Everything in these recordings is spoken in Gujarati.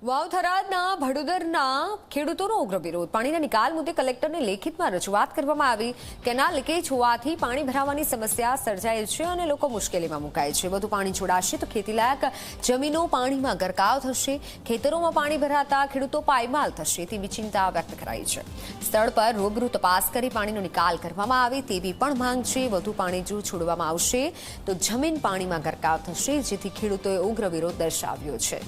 વાવ-થરાદના ભડોદરના ખેડૂતોનો ઉગ્ર વિરોધ. પાણીના નિકાલ મુદ્દે કલેક્ટરને લેખિતમાં રજૂઆત કરવામાં આવી. કેનાલ લીકેજ હોવાથી પાણી ભરાવાની સમસ્યા સર્જાય છે અને લોકો મુશ્કેલીમાં મુકાય છે. વધુ પાણી છોડાશે તો ખેતીલાયક જમીનો પાણીમાં ગરકાવ થશે. ખેતરોમાં પાણી ભરાતા ખેડૂતો પાયમાલ થશે તેવી ચિંતા વ્યક્ત કરાઈ છે. સ્થળ પર રૂબરૂ તપાસ કરી પાણીનો નિકાલ કરવામાં આવે તેવી પણ માંગ છે. વધુ પાણી જો છોડવામાં આવશે તો જમીન પાણીમાં ગરકાવ થશે, જેથી ખેડૂતોએ ઉગ્ર વિરોધ દર્શાવ્યો છે.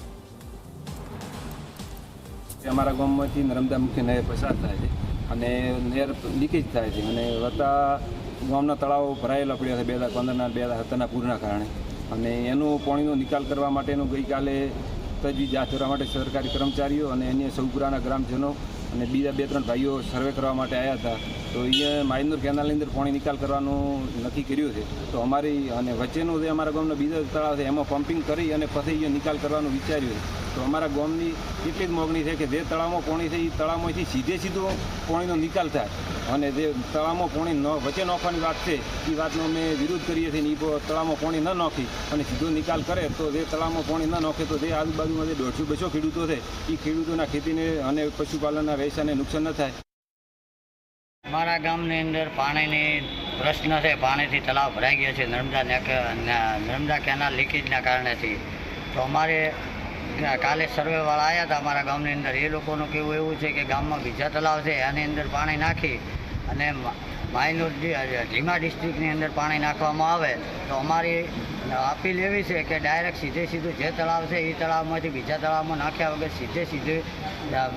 અમારા ગામમાંથી નર્મદા મુખ્ય નહેર પસાર થાય છે અને નહેર લીકેજ થાય છે અને વત્તા ગામના તળાવો ભરાયેલા પડ્યા છે 2015ના 2017ના પૂરના કારણે. અને એનો પાણીનો નિકાલ કરવા માટેનું ગઈકાલે તજવીજ હાથ ધરવા માટે સરકારી કર્મચારીઓ અને અન્ય સૌપુરાના ગ્રામજનો અને બીજા 2-3 ભાઈઓ સર્વે કરવા માટે આવ્યા હતા. તો અહીંયા માયનોર કેનાલની અંદર પાણી નિકાલ કરવાનું નક્કી કર્યું છે. તો અમારી અને વચ્ચેનું જે અમારા ગામનો બીજો તળાવ છે એમાં પમ્પિંગ કરી અને પછી અહીંયા નિકાલ કરવાનું વિચાર્યું છે. તો અમારા ગામની એટલી જ માગણી છે કે જે તળાવમાં પાણી છે એ તળાવમાંથી સીધો પાણીનો નિકાલ થાય અને જે તળાવમાં પાણી વચ્ચે નાખવાની વાત છે એ વાતનો અમે વિરોધ કરીએ છીએ. એ તળાવમાં પાણી ન નાખી અને સીધો નિકાલ કરે તો જે તળાવમાં પાણી ન નાખે તો જે આજુબાજુમાં જે 150-200 ખેડૂતો છે એ ખેડૂતોના ખેતીને અને પશુપાલનના વ્યવસાયને નુકસાન ન થાય. અમારા ગામની અંદર પાણીની પ્રશ્ન છે. પાણીથી તળાવ ભરાઈ ગયા છે નર્મદા કેનાલ લીકેજના કારણેથી. તો અમારે કાલે સર્વેવાળા આવ્યા હતા અમારા ગામની અંદર. એ લોકોનું કહેવું એવું છે કે ગામમાં બીજા તળાવ છે એની અંદર પાણી નાખી અને માયનોર ધીમા ડિસ્ટ્રિક્ટની અંદર પાણી નાખવામાં આવે તો અમારી અપીલ એવી છે કે ડાયરેક્ટ સીધું જે તળાવ છે એ તળાવમાંથી બીજા તળાવમાં નાખ્યા વગર સીધે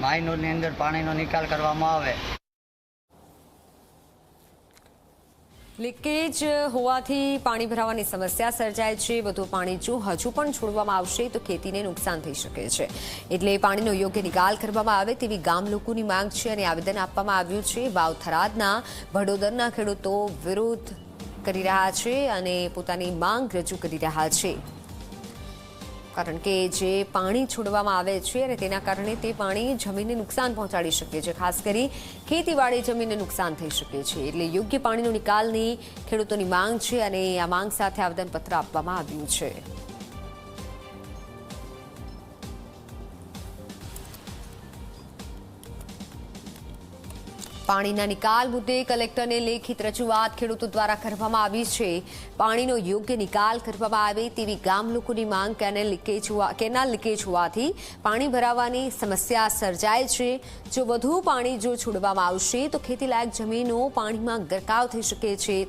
માયનોરની અંદર પાણીનો નિકાલ કરવામાં આવે. લીકેજ હોવાથી પાણી ભરાવાની સમસ્યા સર્જાય છે. વધુ પાણી જો હજુ પણ છોડવામાં આવશે તો ખેતીને નુકસાન થઈ શકે છે. એટલે પાણીનો યોગ્ય નિકાલ કરવામાં આવે તેવી ગામ લોકોની માંગ છે અને આવેદન આપવામાં આવ્યું છે. વાવ-થરાદના ભડોદરના ખેડૂતો વિરોધ કરી રહ્યા છે અને પોતાની માંગ રજૂ કરી રહ્યા છે. કારણ કે જે પાણી છોડવામાં આવે છે અને તેના કારણે તે પાણી જમીનને નુકસાન પહોંચાડી શકે છે. ખાસ કરી ખેતીવાડી જમીનને નુકસાન થઈ શકે છે. એટલે યોગ્ય પાણીનો નિકાલની ખેડૂતોની માંગ છે અને આ માંગ સાથે આવેદનપત્ર આપવામાં આવ્યું છે. પાણીના નિકાલ મુદ્દે કલેક્ટરને લેખિત રજૂઆત ખેડૂતો દ્વારા કરવામાં આવી છે. પાણીનો યોગ્ય નિકાલ કરવામાં આવે તેવી ગામ લોકોની માંગ. કેનાલ લીકેજ હોવાથી પાણી ભરાવાની સમસ્યા સર્જાય છે. જો વધુ પાણી જો છોડવામાં આવશે તો ખેતીલાયક જમીનો પાણીમાં ગરકાવ થઈ શકે છે.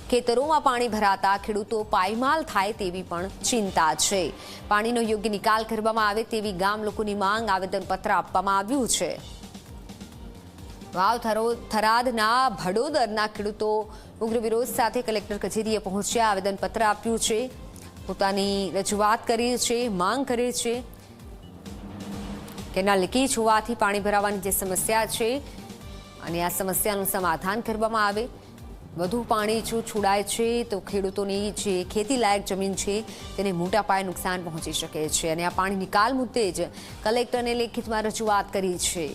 ખેતરોમાં પાણી ભરાતા ખેડૂતો પાયમાલ થાય તેવી પણ ચિંતા છે. પાણીનો યોગ્ય નિકાલ કરવામાં આવે તેવી ગામ લોકોની માંગ આવેદનપત્ર આપવામાં આવ્યું છે. વાવ-થરાદના ભડોદરના ખેડૂતો ઉગ્ર વિરોધ સાથે કલેક્ટર કચેરીએ પહોંચ્યા, આવેદનપત્ર આપ્યું છે, પોતાની રજૂઆત કરી છે, માંગ કરી છે. કેનાલ લીકેજ હોવાથી પાણી ભરાવાની જે સમસ્યા છે અને આ સમસ્યાનું સમાધાન કરવામાં આવે. વધુ પાણી જો છોડાય છે તો ખેડૂતોની જે ખેતીલાયક જમીન છે તેને મોટા પાયે નુકસાન પહોંચી શકે છે અને આ પાણી નિકાલ મુદ્દે જ કલેક્ટરને લેખિતમાં રજૂઆત કરી છે.